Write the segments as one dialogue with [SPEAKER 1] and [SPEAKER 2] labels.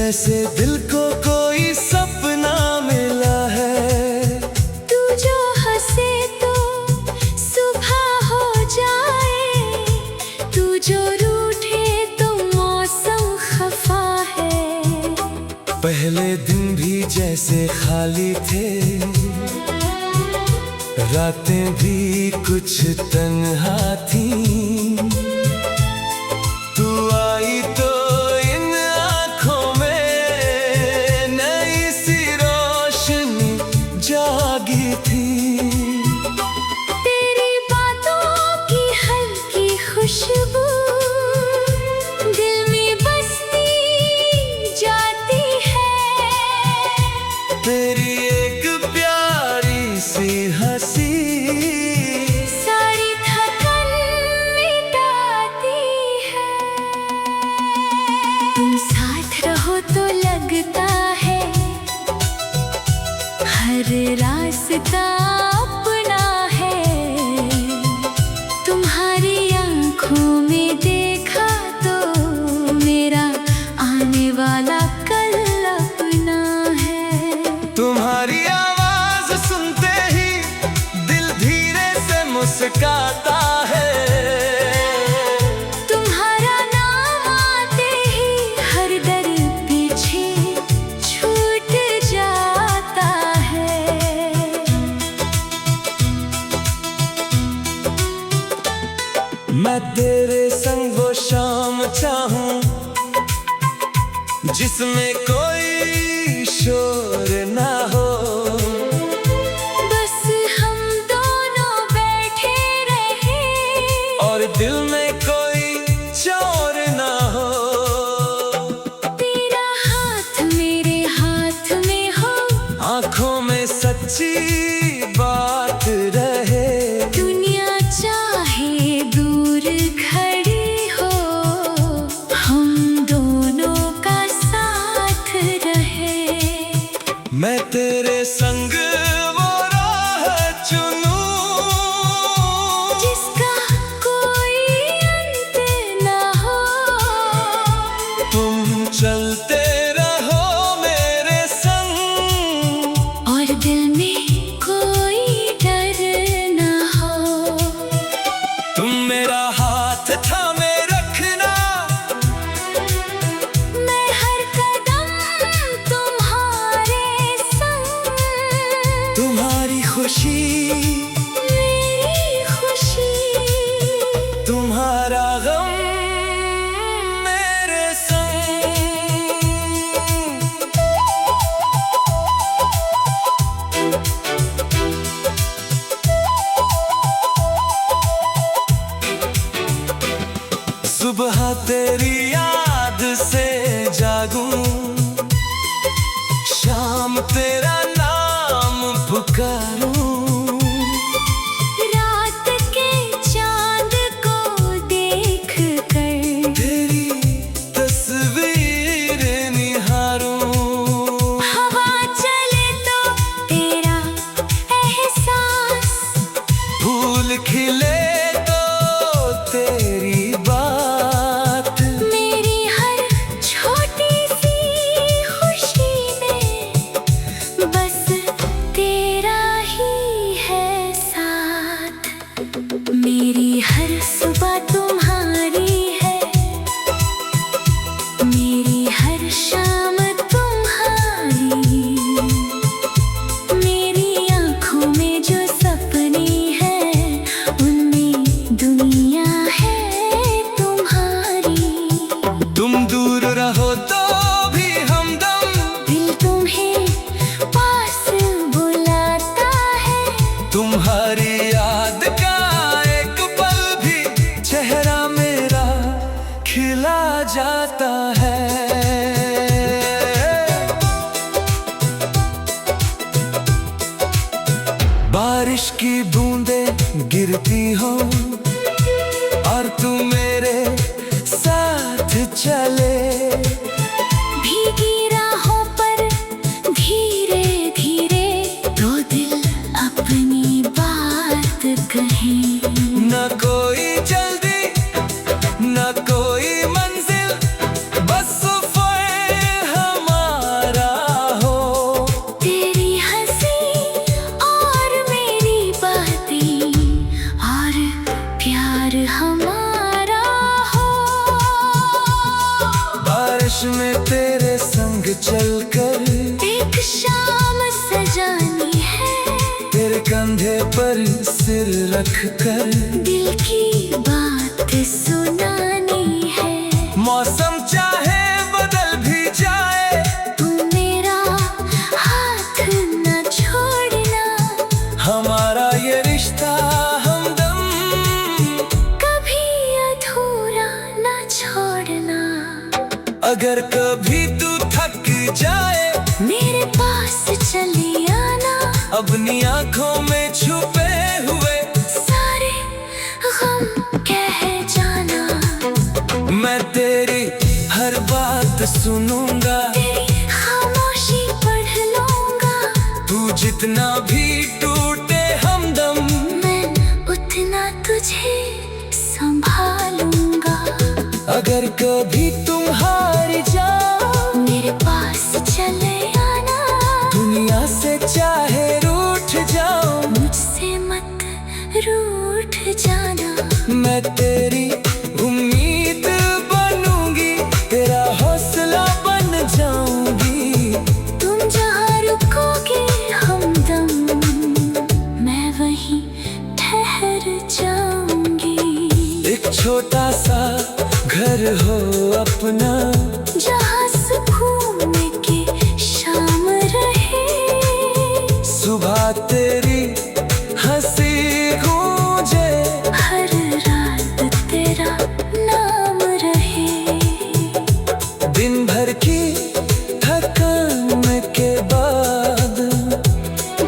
[SPEAKER 1] जैसे दिल को कोई सपना मिला है।
[SPEAKER 2] तू जो हंसे तो सुबह हो जाए, तू जो रूठे तो मौसम खफा है।
[SPEAKER 1] पहले दिन भी जैसे खाली थे, रातें भी कुछ तन्हा थीं। तू आई तो इन आँखों में नई सी रोशनी जागी थी।
[SPEAKER 2] तेरी बातों की हल्की खुशबू दिल में बसती जाती है।
[SPEAKER 1] तेरी एक प्यारी सी हंसी
[SPEAKER 2] सारी थकन मिटाती है। तुम साथ रहो तो लगता है हर रास्ता अपना है। तुम्हारी आँखों में देखा तो मेरा आने वाला कल अपना है।
[SPEAKER 1] तुम्हारी आवाज सुनते ही दिल धीरे से मुस्काता है।
[SPEAKER 2] तुम्हारा नाम आते ही हर दर पीछे छूट जाता है।
[SPEAKER 1] मैं तेरे संग वो शाम चाहूं जिसमें कोई शोर ना हो।
[SPEAKER 2] बस हम दोनों बैठे रहे
[SPEAKER 1] और दिल में कोई चोर ना हो।
[SPEAKER 2] तेरा हाथ मेरे हाथ में हो,
[SPEAKER 1] आँखों में सच्ची बात रहे।
[SPEAKER 2] दुनिया चाहे दूर खड़ी हो, हम दोनों का साथ रहे।
[SPEAKER 1] मैं तेरे संग वो राह चुनूं
[SPEAKER 2] जिसका कोई अंत ना हो।
[SPEAKER 1] तुम चलते रहो मेरे संग
[SPEAKER 2] और दिल में कोई डर ना हो।
[SPEAKER 1] तुम मेरा हाथ थामे रखना,
[SPEAKER 2] मैं हर कदम तुम्हारे संग।
[SPEAKER 1] तुम्हारी खुशी
[SPEAKER 2] मेरी खुशी,
[SPEAKER 1] तुम्हारा गम मेरे संग। सुबह तेरी याद से जागूं, शाम तेरा नाम पुकारूं।
[SPEAKER 2] रात के चांद को देख कर
[SPEAKER 1] तेरी तस्वीर निहारूं।
[SPEAKER 2] हवा चले तो तेरा एहसास,
[SPEAKER 1] फूल खिले तो तेरी बात।
[SPEAKER 2] मेरी हर छोटी सी खुशी में बस तेरा ही है साथ। मेरी हर सुबह तुम्हारी है, मेरी हर शाम तुम्हारी। मेरी आँखों में जो सपने हैं उनमें दुनिया है तुम्हारी।
[SPEAKER 1] तुम दूर रहो तो भी हमदम,
[SPEAKER 2] दिल तुम्हें पास बुलाता है।
[SPEAKER 1] तुम्हारी याद का एक पल भी चेहरा मेरा खिला जाता है। बारिश की बूंदें गिरती हो और तू मेरे साथ चले।
[SPEAKER 2] भीगी राहों पर धीरे धीरे दो दिल अपनी बात कहे।
[SPEAKER 1] न कोई जल्दी न कोई मंजिल, बस सफर हम रख कर
[SPEAKER 2] दिल की बात सुनानी है।
[SPEAKER 1] मौसम चाहे बदल भी जाए,
[SPEAKER 2] तू मेरा हाथ न छोड़ना।
[SPEAKER 1] हमारा ये रिश्ता हमदम
[SPEAKER 2] कभी अधूरा न छोड़ना।
[SPEAKER 1] अगर कभी तू थक जाए,
[SPEAKER 2] मेरे पास चले आना।
[SPEAKER 1] अपनी आंखों में छुपे हुए
[SPEAKER 2] सारे गम कह जाना।
[SPEAKER 1] मैं तेरी हर बात सुनूंगा,
[SPEAKER 2] तेरी खामोशी पढ़ लूंगा।
[SPEAKER 1] तू जितना भी टूटे हमदम,
[SPEAKER 2] मैं उतना तुझे संभालूंगा।
[SPEAKER 1] अगर कभी तुम हार जाओ,
[SPEAKER 2] मेरे पास चले आना।
[SPEAKER 1] दुनिया से चाहे रूठ जाओ,
[SPEAKER 2] मुझसे मत रूठ जाना।
[SPEAKER 1] मैं तेरी उम्मीद बनूंगी, तेरा हौसला बन जाऊंगी।
[SPEAKER 2] तुम जहाँ रुकोगे हमदम, मैं वहीं ठहर जाऊंगी।
[SPEAKER 1] एक छोटा सा घर हो अपना,
[SPEAKER 2] जहाँ सुकून के शाम रहे।
[SPEAKER 1] सुबह तेरी हंसी गूंजे,
[SPEAKER 2] हर रात तेरा नाम रहे।
[SPEAKER 1] दिन भर की थकान के बाद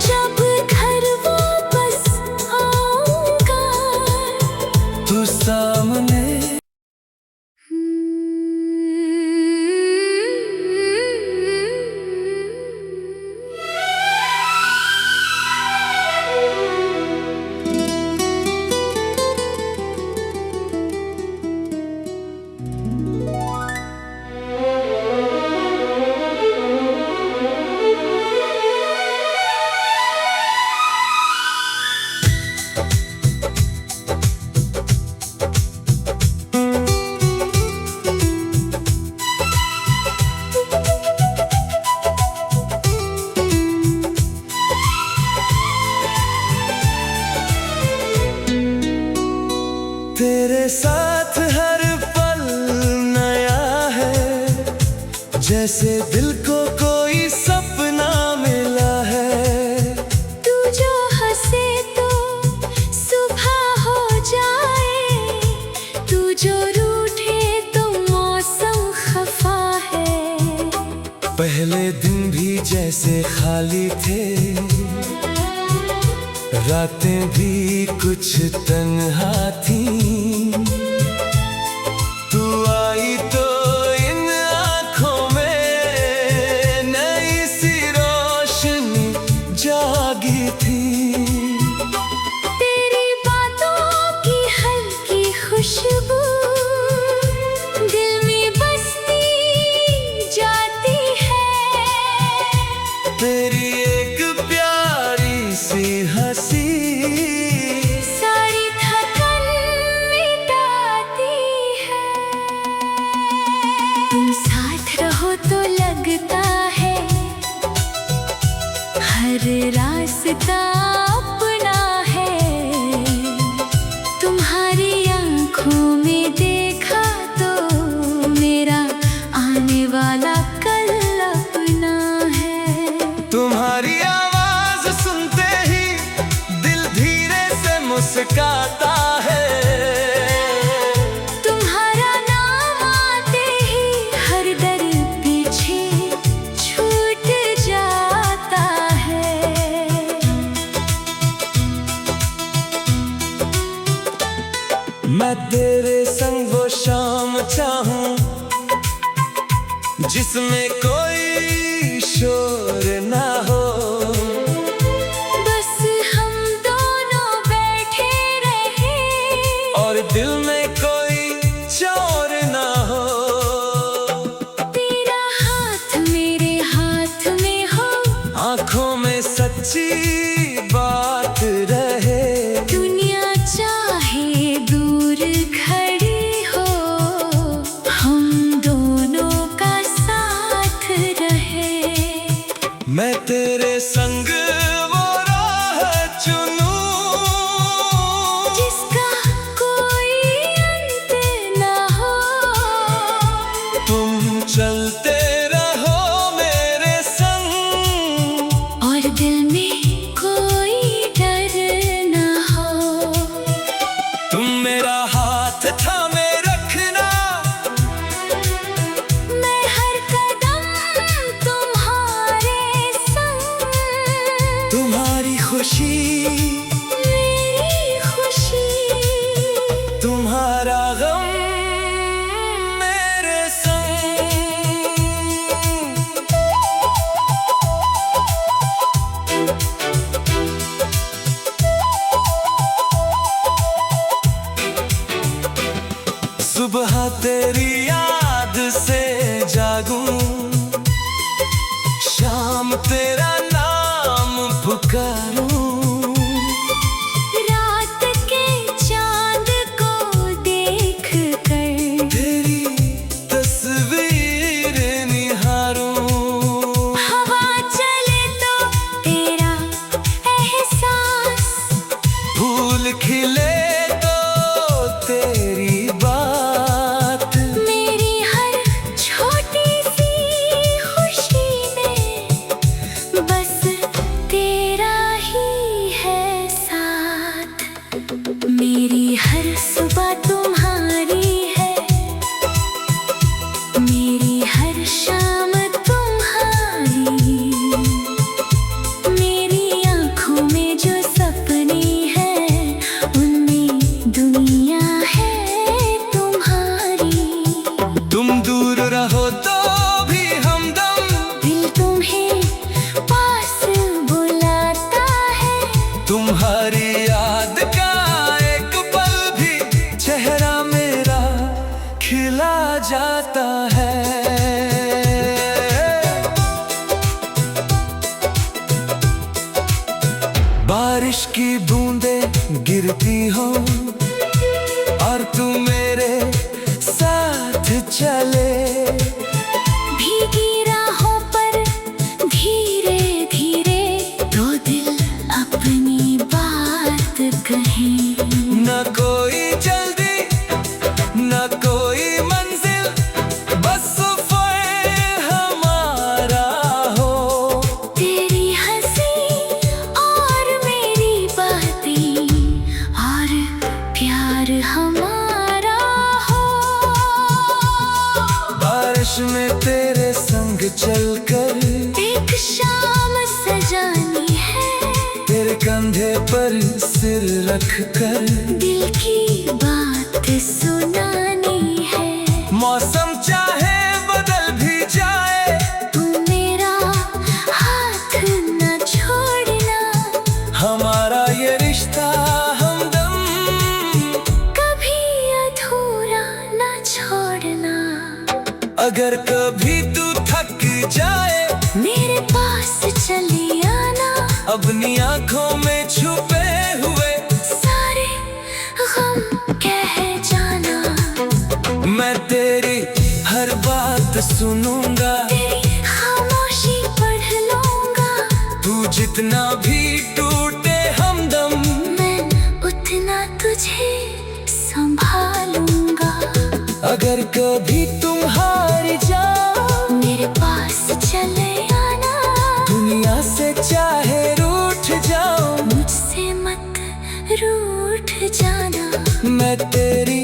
[SPEAKER 2] जब घर वापस आऊंगा,
[SPEAKER 1] तू सामने तेरे साथ हर पल नया है, जैसे दिल को कोई सपना मिला है।
[SPEAKER 2] तू जो हंसे तो सुबह हो जाए। तू जो रूठे तो मौसम खफा है।
[SPEAKER 1] पहले दिन भी जैसे खाली थे, रातें भी कुछ तन्हा थी। तू आई तो इन आँखों में नई सी रोशनी जागी थी।
[SPEAKER 2] तेरी बातों की हल्की खुशबू दिल में बसती जाती है।
[SPEAKER 1] तेरी एक प्यारी सी हंसी
[SPEAKER 2] सारी थकन मिटाती है। तुम साथ रहो तो लगता है हर रास्ता अपना है। तुम्हारी आंखों में देखा तो मेरा आने वाला कल अपना है।
[SPEAKER 1] तुम्हारी आवाज सुनते ही दिल धीरे से मुस्काता है।
[SPEAKER 2] तुम्हारा नाम आते ही हर दर पीछे छूट जाता है।
[SPEAKER 1] मैं तेरे संग वो शाम चाहूं, जिसमें कोई शोर ना हो।
[SPEAKER 2] बस हम दोनों बैठे रहे
[SPEAKER 1] और दिल में कोई चोर ना हो।
[SPEAKER 2] तेरा हाथ मेरे हाथ में हो।
[SPEAKER 1] आंखों में सच्ची बात रहे।
[SPEAKER 2] दुनिया चाहे दूर खड़ी हो, हम दोनों का साथ रहे।
[SPEAKER 1] मैं तेरे संग वो राह चुनूं, तेरी याद से जागूं, शाम तेरा नाम पुकारूं।
[SPEAKER 2] रात के चांद को देख कर
[SPEAKER 1] तेरी तस्वीर निहारूं।
[SPEAKER 2] हवा चले तो तेरा एहसास,
[SPEAKER 1] फूल खिले तो तेरी बात,
[SPEAKER 2] मेरी हर छोटी सी खुशी में बस तेरा ही है साथ। मेरी हर सुबह तुम्हारी है, मेरी हर शाम तुम्हारी, मेरी आँखों में जो सपने हैं उनमें दुनिया है तुम्हारी।
[SPEAKER 1] तुम दूर रहो तो भी हमदम,
[SPEAKER 2] दिल तुम्हें पास बुलाता है,
[SPEAKER 1] तुम्हारी याद का एक पल भी चेहरा मेरा खिला जाता है। बारिश की बूंदें गिरती हो और तू मेरे साथ चले,
[SPEAKER 2] भीगी राहों पर धीरे धीरे दो दिल अपनी बात कहें।
[SPEAKER 1] न कोई जल्दी न कोई मंजिल, बस सफर हमारा हो।
[SPEAKER 2] तेरी हंसी और मेरी बातें और प्यार हमारा हो।
[SPEAKER 1] बारिश में तेरे संग चलकर
[SPEAKER 2] एक शाम सजानी है,
[SPEAKER 1] तेरे कंधे पर सिर रख कर
[SPEAKER 2] दिल की बात सुनानी है।
[SPEAKER 1] मौसम चाहे बदल भी जाए,
[SPEAKER 2] तू मेरा हाथ न छोड़ना,
[SPEAKER 1] हमारा ये रिश्ता हमदम
[SPEAKER 2] कभी अधूरा न छोड़ना।
[SPEAKER 1] अगर कभी तू थक जाए,
[SPEAKER 2] मेरे पास चले आना,
[SPEAKER 1] अपनी आंखों में छुपे हुए
[SPEAKER 2] सारे गम कह जाना।
[SPEAKER 1] मैं तेरी हर बात सुनूंगा,
[SPEAKER 2] तेरी खामोशी पढ़ लूंगा,
[SPEAKER 1] तू जितना भी टूटे हमदम
[SPEAKER 2] मैं उतना तुझे संभालूंगा।
[SPEAKER 1] अगर कभी तुम हार जाओ,
[SPEAKER 2] मेरे पास चले आना,
[SPEAKER 1] दुनिया से चाहे रूठ जाओ,
[SPEAKER 2] मुझसे मत रूठ जाना।
[SPEAKER 1] मैं तेरी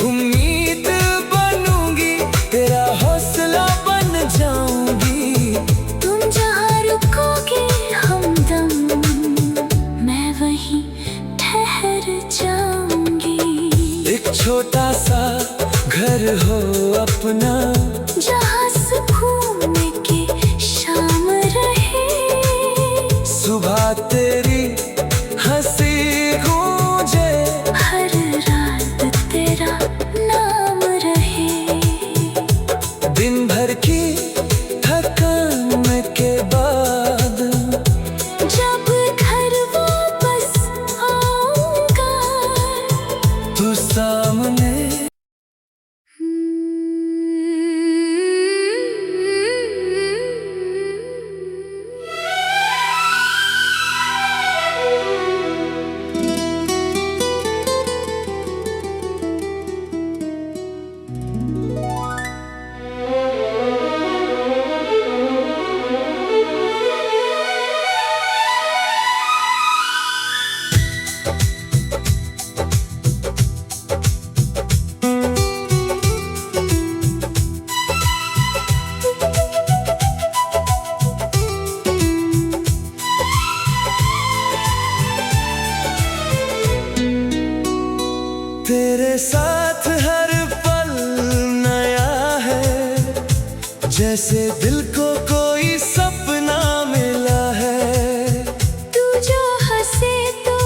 [SPEAKER 1] उम्मीद बनूंगी, तेरा हौसला बन जाऊंगी।
[SPEAKER 2] तुम जहाँ रुकोगे हमदम, मैं वहीं ठहर जाऊंगी।
[SPEAKER 1] एक छोटा सा घर हो अपना,
[SPEAKER 2] जहाँ सुकून के शाम रहे,
[SPEAKER 1] सुबह तेरी हंसी गूंजे,
[SPEAKER 2] हर रात तेरा नाम रहे।
[SPEAKER 1] दिन भर की थकान के बाद
[SPEAKER 2] जब घर वापस आऊंगा,
[SPEAKER 1] तू सामने तेरे साथ हर पल नया है, जैसे दिल को कोई सपना मिला है।
[SPEAKER 2] तू जो हंसे तो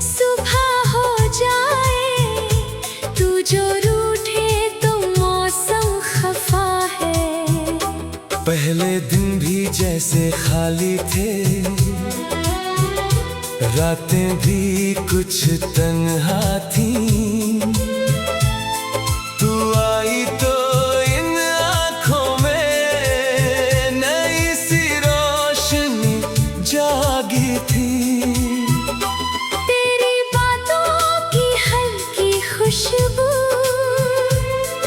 [SPEAKER 2] सुबह हो जाए, तू जो रूठे तो
[SPEAKER 1] जैसे खाली थे, रातें भी कुछ तन्हा थीं। तू आई तो इन आँखों में नई सी रोशनी जागी थी।
[SPEAKER 2] तेरी बातों की हल्की खुशबू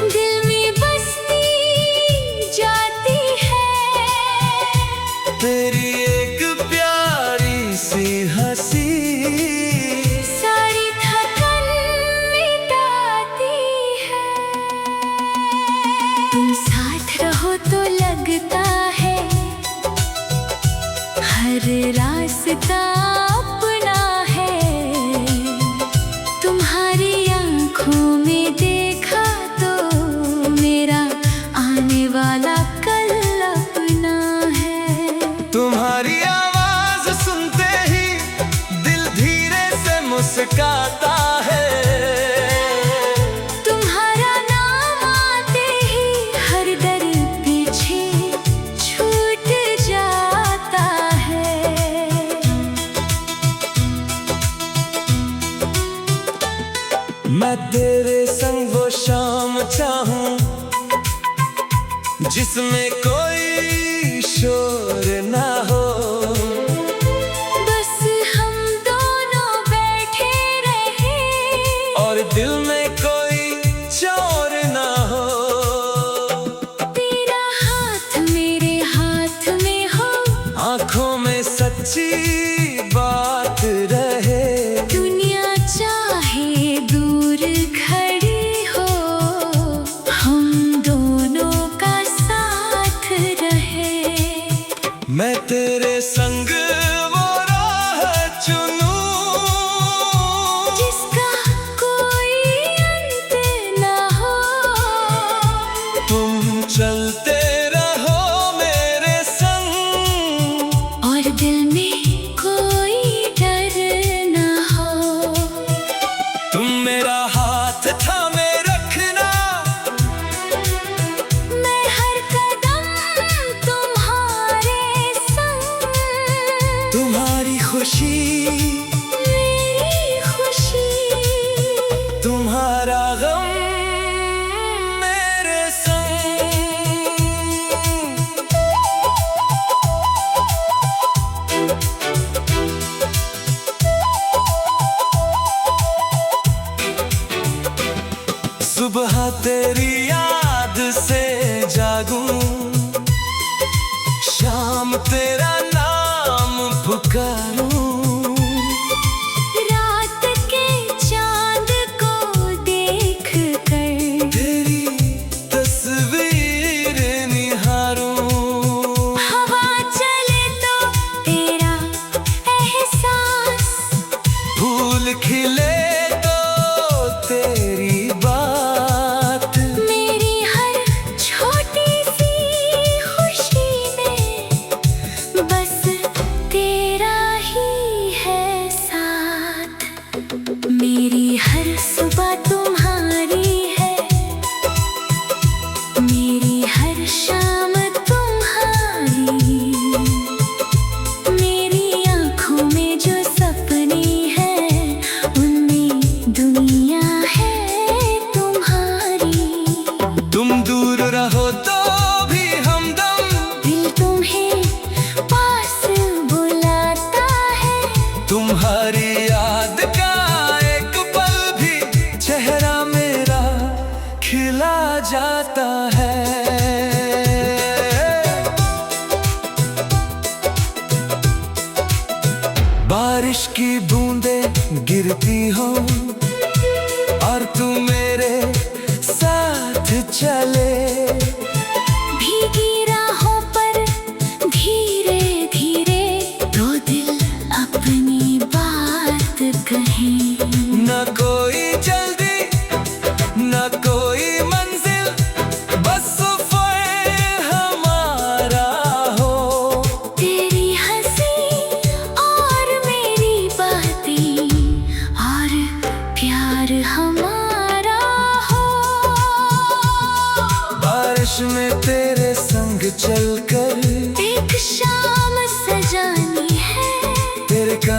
[SPEAKER 2] दिल में बसती जाती है।
[SPEAKER 1] तेरी एक प्यारी सी हंसी
[SPEAKER 2] सारी थकन मिटाती है। तुम साथ रहो तो लगता है हर रास्ता अपना है। तुम्हारी आँखों में देखा तो मेरा आने वाला कल अपना है।
[SPEAKER 1] तुम्हारी आवाज सुनते ही दिल धीरे से मुस्काता है।
[SPEAKER 2] तुम्हारा नाम आते ही हर दर पीछे छूट जाता है।
[SPEAKER 1] मैं तेरे संग वो शाम चाहूं जिसमें कोई शोर ना हो।
[SPEAKER 2] बस हम दोनों बैठे रहे
[SPEAKER 1] और दिल में कोई चोर ना हो।
[SPEAKER 2] तेरा हाथ मेरे हाथ में हो,
[SPEAKER 1] आँखों में सच्ची बात रहे।
[SPEAKER 2] दुनिया चाहे दूर खड़ी हो, हम दोनों का साथ रहे।
[SPEAKER 1] मैं तेरे संग वो राह चुनूं
[SPEAKER 2] जिसका कोई अंत ना हो।
[SPEAKER 1] तुम चलते रहो मेरे संग
[SPEAKER 2] और दिल में कोई डर ना हो।
[SPEAKER 1] तुम मेरा हाथ थामे रखना।
[SPEAKER 2] मैं हर कदम तुम्हारे संग।
[SPEAKER 1] तुम्हारी खुशी
[SPEAKER 2] मेरी खुशी,
[SPEAKER 1] तुम्हारा गम मेरे संग। सुबह तेरी याद से जागूं, शाम तेरा नाम पुकारूं।
[SPEAKER 2] रात के चांद को देख कर
[SPEAKER 1] तेरी तस्वीर निहारूं।
[SPEAKER 2] हवा चले तो तेरा एहसास,
[SPEAKER 1] फूल खिले तो तेरी बात।
[SPEAKER 2] मेरी हर छोटी सी खुशी में बस तेरा ही है साथ। मेरी हर सुबह तुम्हारी है, मेरी हर शाम तुम्हारी। मेरी आँखों में जो सपने हैं उनमें दुनिया है तुम्हारी।
[SPEAKER 1] तुम दूर रहो तो भी हमदम,
[SPEAKER 2] दिल तुम्हें पास बुलाता है।
[SPEAKER 1] तुम्हारी याद का एक पल भी चेहरा मेरा खिला जाता है। बारिश की बूंदें गिरती हो और तू मेरे साथ चले।
[SPEAKER 2] भीगी राहों पर धीरे धीरे दो दिल अपनी बात कहें।
[SPEAKER 1] न कोई जल्दी न कोई मंजिल, बस सफर हमारा हो।
[SPEAKER 2] तेरी हंसी और मेरी बातें और प्यार हमारा हो।
[SPEAKER 1] बारिश में तेरे संग चलकर
[SPEAKER 2] एक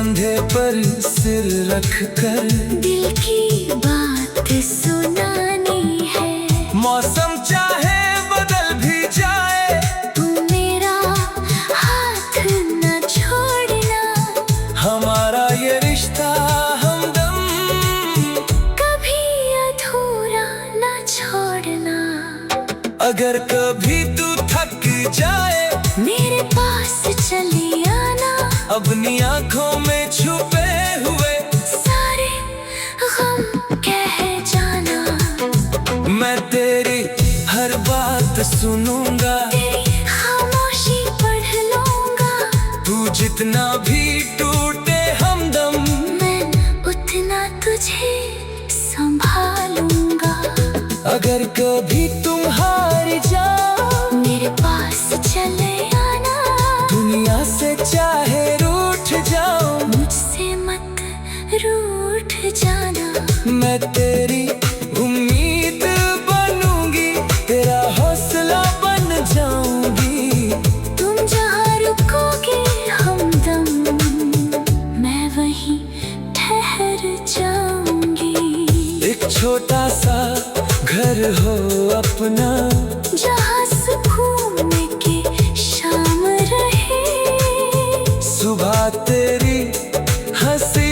[SPEAKER 1] कंधे पर सिर रख कर
[SPEAKER 2] दिल की बात सुनानी है।
[SPEAKER 1] मौसम चाहे बदल भी जाए,
[SPEAKER 2] तू मेरा हाथ न छोड़ना।
[SPEAKER 1] हमारा ये रिश्ता हमदम
[SPEAKER 2] कभी अधूरा न छोड़ना।
[SPEAKER 1] अगर कभी तू थक जाए,
[SPEAKER 2] मेरे पास चली आना।
[SPEAKER 1] अपनी आंखों में छुपे हुए
[SPEAKER 2] सारे गम कह जाना।
[SPEAKER 1] मैं तेरी हर बात सुनूंगा,
[SPEAKER 2] तेरी खामोशी पढ़ लूंगा।
[SPEAKER 1] तू जितना भी टूटे हमदम,
[SPEAKER 2] मैं उतना तुझे संभालूंगा।
[SPEAKER 1] अगर कभी तुम हार जाओ,
[SPEAKER 2] मेरे पास चले आना।
[SPEAKER 1] दुनिया से चाहे रूठ जाओ,
[SPEAKER 2] मुझसे मत रूठ जाना।
[SPEAKER 1] मैं तेरी उम्मीद बनूंगी, तेरा हौसला बन जाऊंगी।
[SPEAKER 2] तुम जहाँ रुकोगे हमदम, मैं वहीं ठहर जाऊंगी।
[SPEAKER 1] एक छोटा सा घर हो अपना,
[SPEAKER 2] जहाँ सुकून के शाम रहे।
[SPEAKER 1] सुबह तेरी हंसी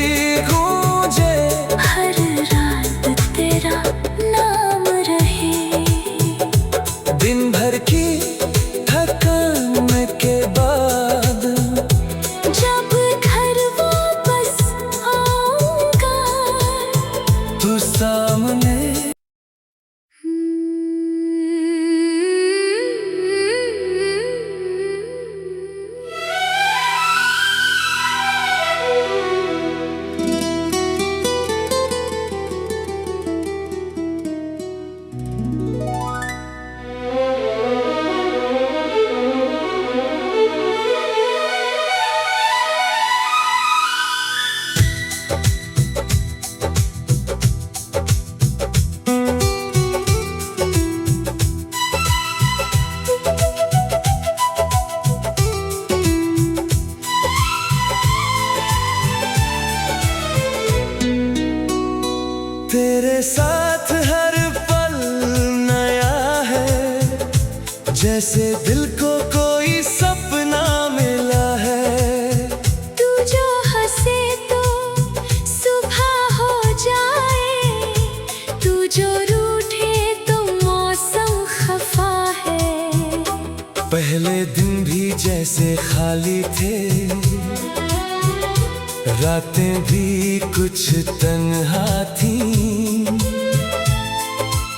[SPEAKER 1] गूंजे,
[SPEAKER 2] हर रात तेरा नाम रहे।
[SPEAKER 1] दिन भर की थकान के बाद
[SPEAKER 2] जब घर वापस आऊंगा,
[SPEAKER 1] तू सामने तेरे साथ हर पल नया है, जैसे दिल को कोई सपना मिला है।
[SPEAKER 2] तू जो हंसे तो सुबह हो जाए। तू जो रूठे तो मौसम खफा है।
[SPEAKER 1] पहले दिन भी जैसे खाली थे, रातें भी कुछ तन्हा थी।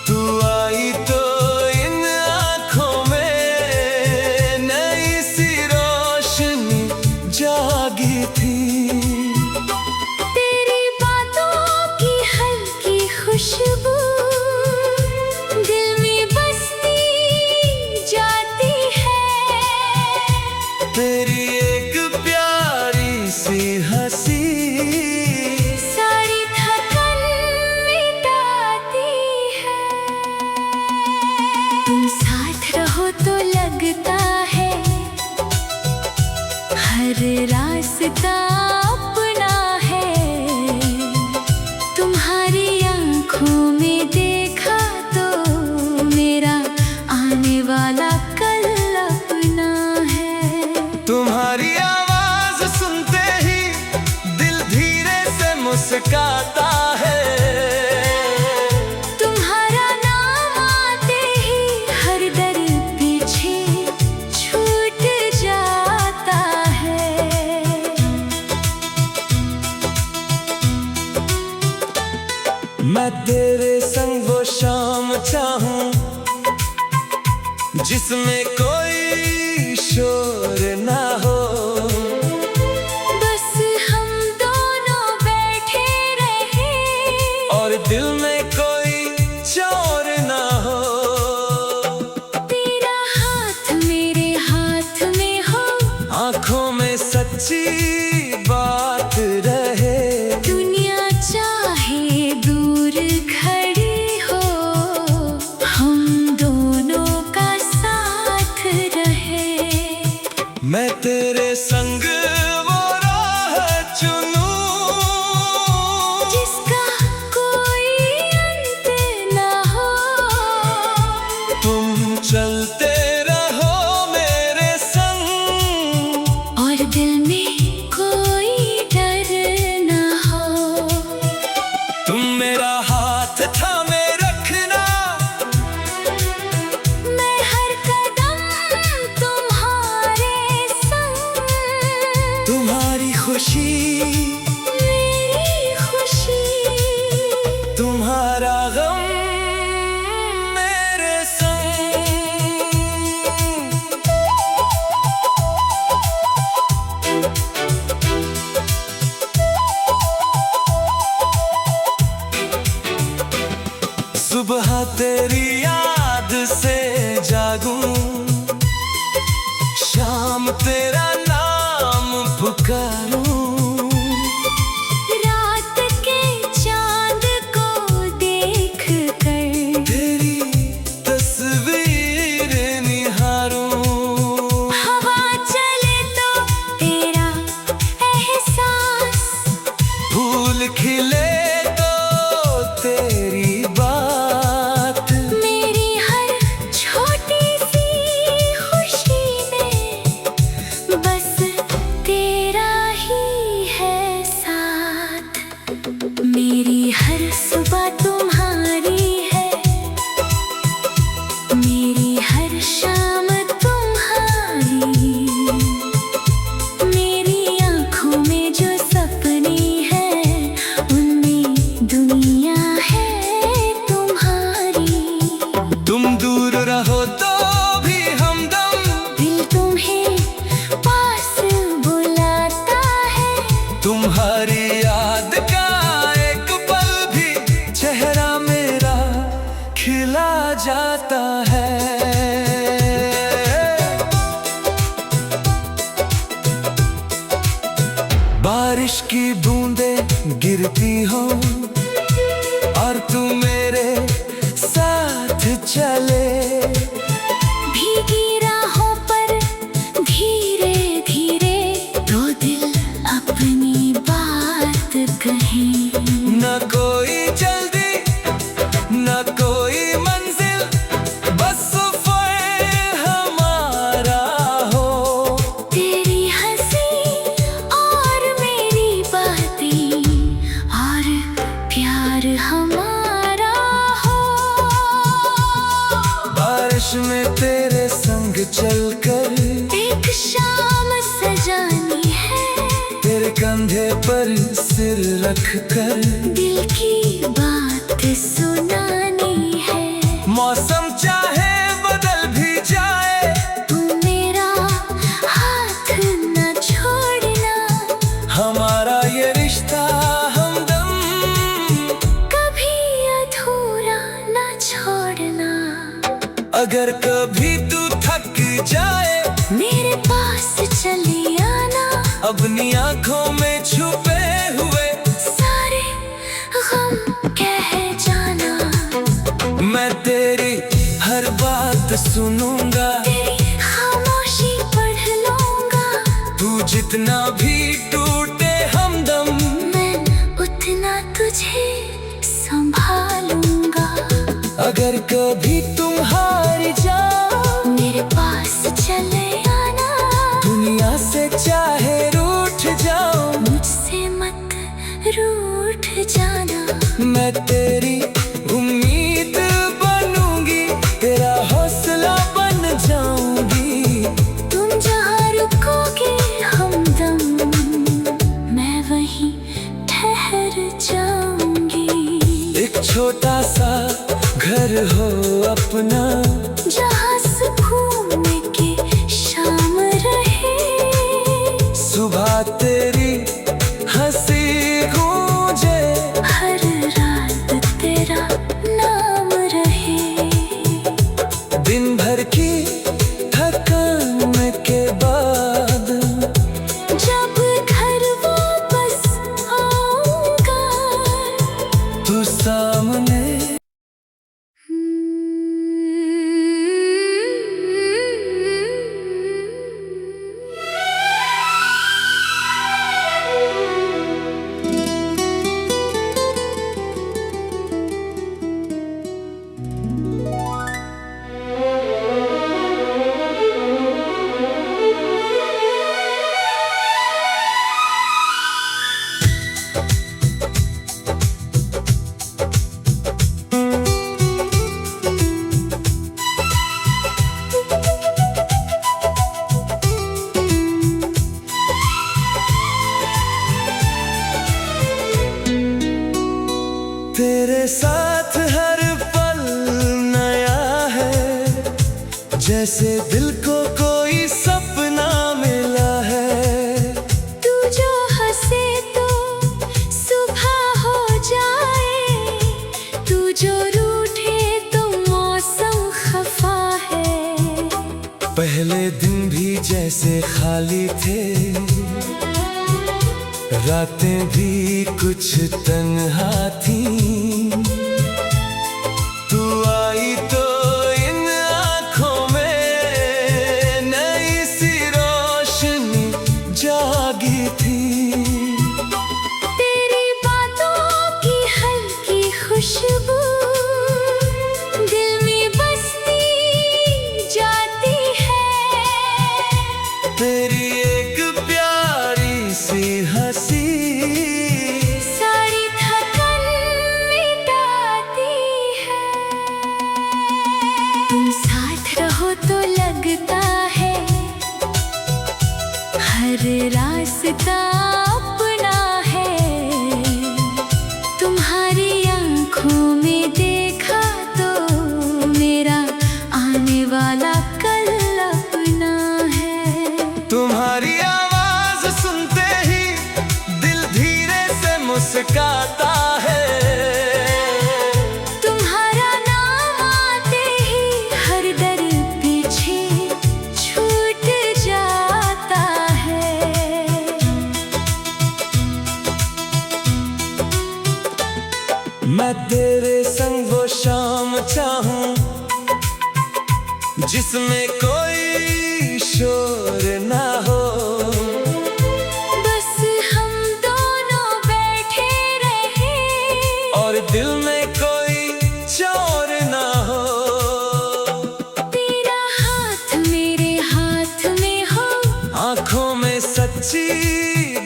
[SPEAKER 1] तू आई तो इन आँखों में नई सी रोशनी जागी थी।
[SPEAKER 2] तेरी बातों की हल्की खुशबू दिल में बसती जाती है।
[SPEAKER 1] तेरी एक प्यारी सी हंसी
[SPEAKER 2] सारी थकन मिटाती है। तुम साथ रहो तो लगता है हर रास्ता अपना है। तुम्हारी आंखों में देखा तो मेरा आने वाला कल अपना है।
[SPEAKER 1] तुम्हारी आवाज सुनते ही दिल धीरे से मुस्काता है।
[SPEAKER 2] तुम्हारा नाम आते ही हर दर पीछे छूट जाता है।
[SPEAKER 1] मैं तेरे संग वो शाम चाहूं, जिसमें कोई शोर ना हो।
[SPEAKER 2] बस हम दोनों बैठे रहे
[SPEAKER 1] और दिल में कोई चोर ना हो।
[SPEAKER 2] तेरा हाथ मेरे हाथ में हो।
[SPEAKER 1] आंखों में सच्ची बात रहे।
[SPEAKER 2] दुनिया चाहे दूर खड़ी हो, हम दोनों का साथ रहे।
[SPEAKER 1] मैं तेरे संग वो राह चुन जागूं, शाम तेरा नाम पुकारूं।
[SPEAKER 2] रात के चांद को देख कर
[SPEAKER 1] तेरी तस्वीर निहारूं।
[SPEAKER 2] हवा चले तो तेरा एहसास,
[SPEAKER 1] फूल खिले तो तेरी बात,
[SPEAKER 2] मेरी हर छोटी सी खुशी में बस तेरा ही है साथ। मेरी हर सुबह तुम्हारी है, मेरी हर शाम तुम्हारी। मेरी आँखों में जो सपने हैं, उनमें दुनिया है तुम्हारी।
[SPEAKER 1] तुम दूर रहो तो भी हमदम,
[SPEAKER 2] दिल तुम्हें पास बुलाता है।
[SPEAKER 1] तुम्हारी याद का एक पल भी चेहरा मेरा खिला जाता है। बारिश की बूंदें गिरती हो और तू मेरे साथ चले,
[SPEAKER 2] भीगी राहों पर धीरे धीरे दो दिल अपनी बात कहें।
[SPEAKER 1] न कोई जल्दी न कोई मंजिल, बस सफर हमारा हो।
[SPEAKER 2] तेरी हंसी और मेरी बातें और प्यार हमारा हो।
[SPEAKER 1] बारिश में तेरे संग चलकर
[SPEAKER 2] एक शाम सजानी है,
[SPEAKER 1] तेरे कंधे पर सिर रख कर
[SPEAKER 2] दिल की बात सुनानी है।
[SPEAKER 1] मौसम चाहे बदल भी जाए,
[SPEAKER 2] तू मेरा हाथ न छोड़ना,
[SPEAKER 1] हमारा ये रिश्ता हमदम
[SPEAKER 2] कभी अधूरा न छोड़ना।
[SPEAKER 1] अगर कभी तू थक जाए,
[SPEAKER 2] मेरे पास चले आना,
[SPEAKER 1] अपनी आंखों में छुपे हुए
[SPEAKER 2] सारे गम कह जाना।
[SPEAKER 1] मैं तेरी हर बात सुनूंगा,
[SPEAKER 2] तेरी खामोशी पढ़ लूंगा।
[SPEAKER 1] तू जितना भी टूटे हमदम,
[SPEAKER 2] मैं उतना तुझे संभालूंगा।
[SPEAKER 1] अगर कभी तुम हार जाओ,
[SPEAKER 2] मेरे पास चले आना,
[SPEAKER 1] दुनिया से चाहे रूठ जाओ,
[SPEAKER 2] मुझसे मत रूठ जाना।
[SPEAKER 1] मैं तेरी उम्मीद बनूंगी, तेरा हौसला बन जाऊंगी।
[SPEAKER 2] तुम जहाँ रुकोगे हमदम, मैं वहीं ठहर जाऊंगी।
[SPEAKER 1] एक छोटा सा घर हो अपना,
[SPEAKER 2] जहाँ सुकून की शाम रहे,
[SPEAKER 1] सुबह तेरी हंसी गूंजे,
[SPEAKER 2] हर रात तेरा नाम रहे।
[SPEAKER 1] दिन भर की थकान के बाद
[SPEAKER 2] जब घर वापस आऊंगा,
[SPEAKER 1] तू सामने तेरे साथ हर पल नया है, जैसे दिल को कोई सपना मिला है।
[SPEAKER 2] तू जो हंसे तो सुबह हो जाए, तू जो रूठे तो मौसम खफा है।
[SPEAKER 1] पहले दिन भी जैसे खाली थे, रातें भी कुछ तन्हा थी। तू आई तो इन आँखों में नई सी रोशनी जागी थी।
[SPEAKER 2] तेरी बातों की हल्की खुशबू दिल में बसती जाती है।
[SPEAKER 1] तेरी एक प्यारी सी हंसी
[SPEAKER 2] सारी थकन मिटाती है। तुम साथ रहो तो लगता है हर रास्ता अपना है। तुम्हारी आंखों में देखा तो मेरा आने वाला कल अपना है।
[SPEAKER 1] तुम्हारी आवाज सुनते ही दिल धीरे से मुस्काता है।
[SPEAKER 2] तुम्हारा नाम आते ही हर दर पीछे छूट जाता है।
[SPEAKER 1] मैं तेरे संग वो शाम चाहूं जिसमें कोई शोर ना हो।
[SPEAKER 2] बस हम दोनों बैठे रहे
[SPEAKER 1] और दिल में कोई चोर ना हो।
[SPEAKER 2] तेरा हाथ मेरे हाथ में हो,
[SPEAKER 1] आंखों में सच्ची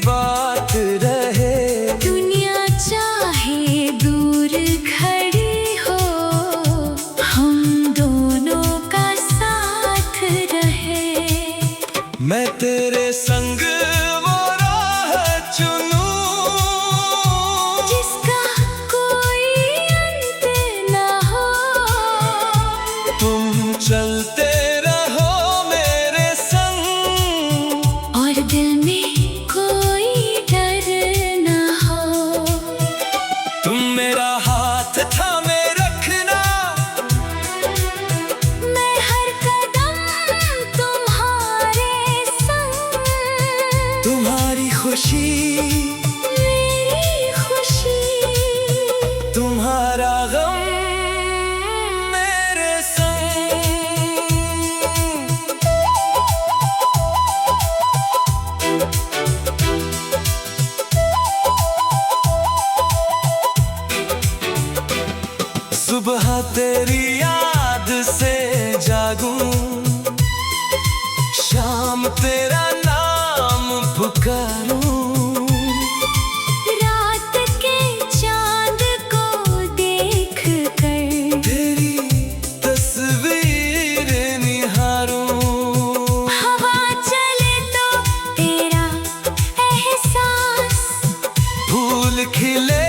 [SPEAKER 1] बात रहे।
[SPEAKER 2] दुनिया चाहे दूर खड़ी हो, हम दोनों का साथ रहे।
[SPEAKER 1] मैं तेरे संग वो राह चुनूं
[SPEAKER 2] जिसका कोई अंत ना हो।
[SPEAKER 1] तुम चलते रहो मेरे संग
[SPEAKER 2] और दिल में कोई डर ना हो।
[SPEAKER 1] तुम मेरा हाथ थामे रखना।
[SPEAKER 2] मैं हर कदम तुम्हारे संग।
[SPEAKER 1] तुम्हारी खुशी
[SPEAKER 2] मेरी खुशी,
[SPEAKER 1] तुम्हारा गम मेरे संग। सुबह तेरी याद से जागूं, शाम तेरा नाम पुकारूं।
[SPEAKER 2] रात के चांद को देख कर
[SPEAKER 1] तेरी तस्वीर निहारूं।
[SPEAKER 2] हवा चले तो तेरा एहसास
[SPEAKER 1] फूल खिले